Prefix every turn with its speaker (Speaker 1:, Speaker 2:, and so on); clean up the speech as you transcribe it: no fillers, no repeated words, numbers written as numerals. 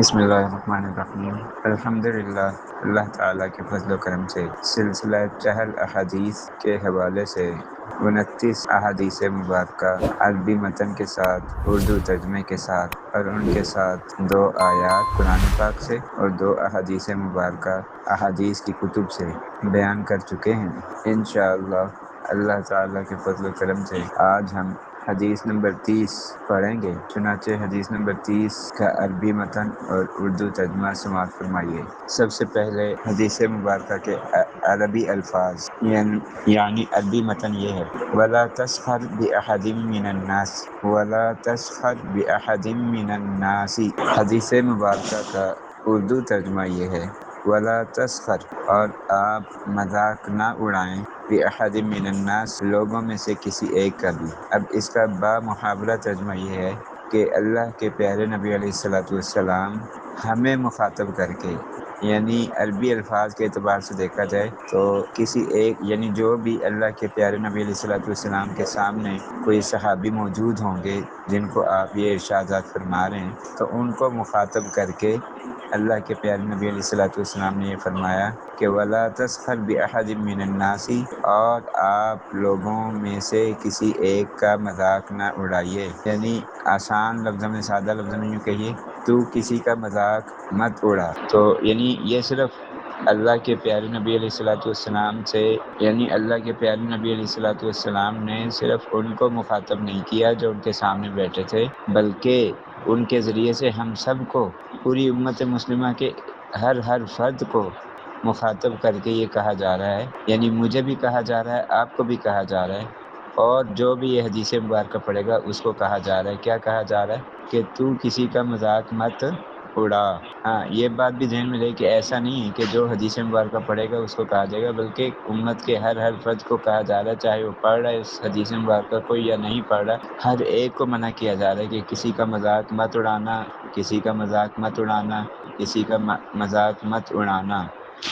Speaker 1: بسم اللہ الرحمن الرحیم۔ الحمدللہ، اللہ تعالیٰ کے فضل و کرم سے سلسلہ چہل احادیث کے حوالے سے 29 احادیث مبارکہ عربی متن کے ساتھ، اردو ترجمے کے ساتھ، اور ان کے ساتھ 2 آیات قرآن پاک سے اور 2 احادیث مبارکہ احادیث کی کتب سے بیان کر چکے ہیں۔ انشاءاللہ اللہ تعالیٰ کے فضل و کرم سے آج ہم حدیث نمبر 30 پڑھیں گے۔ چنانچہ حدیث نمبر 30 کا عربی متن اور اردو ترجمہ سماعت فرمائیے۔ سب سے پہلے حدیث مبارکہ کے عربی الفاظ یعنی عربی متن یہ ہے: وَلَا تَسْخَرْ بِأَحَدٍ مِّنَ النَّاسِ وَلَا تَسْخَرْ بِأَحَدٍ مِّنَ النَّاسِ۔ حدیث مبارکہ کا اردو ترجمہ یہ ہے: وَلَا تَسْخَرْ، اور آپ مذاق نہ اڑائیں، بِأَحَدٍ مِّنَ النَّاسِ، لوگوں میں سے کسی ایک کا بھی۔ اب اس کا بامحاورہ ترجمہ یہ ہے کہ اللہ کے پیارے نبی علیہ السلام ہمیں مخاطب کر کے، یعنی عربی الفاظ کے اعتبار سے دیکھا جائے تو کسی ایک، یعنی جو بھی اللہ کے پیارے نبی علیہ السلام کے سامنے کوئی صحابی موجود ہوں گے جن کو آپ یہ ارشادات فرما رہے ہیں، تو ان کو مخاطب کر کے اللہ کے پیارے نبی علیہ السلام نے یہ فرمایا کہ وَلَا تَسْخَرْ بِأَحَدٍ مِّنَ النَّاسِ، اور آپ لوگوں میں سے کسی ایک کا مذاق نہ اڑائیے۔ یعنی آسان لفظوں میں، سادہ لفظوں میں یوں کہیے، تو کسی کا مذاق مت اڑا۔ تو یعنی یہ صرف اللہ کے پیارے نبی علیہ السلام سے، یعنی اللہ کے پیارے نبی علیہ السلام نے صرف ان کو مخاطب نہیں کیا جو ان کے سامنے بیٹھے تھے، بلکہ ان کے ذریعے سے ہم سب کو، پوری امت مسلمہ کے ہر فرد کو مخاطب کر کے یہ کہا جا رہا ہے، یعنی مجھے بھی کہا جا رہا ہے، آپ کو بھی کہا جا رہا ہے، اور جو بھی یہ حدیث مبارکہ پڑھے گا اس کو کہا جا رہا ہے۔ کیا کہا جا رہا ہے؟ کہ تو کسی کا مذاق مت اڑا۔ ہاں، یہ بات بھی ذہن میں رہے کہ ایسا نہیں ہے کہ جو حدیث مبارکہ پڑھے گا اس کو کہا جائے گا، بلکہ امت کے ہر فرد کو کہا جا رہا ہے، چاہے وہ پڑھ رہا ہے اس حدیث مبارکہ کو یا نہیں پڑھ رہا، ہر ایک کو منع کیا جا رہا ہے کہ کسی کا مذاق مت اڑانا، کسی کا مذاق مت اڑانا، کسی کا مذاق مت اڑانا۔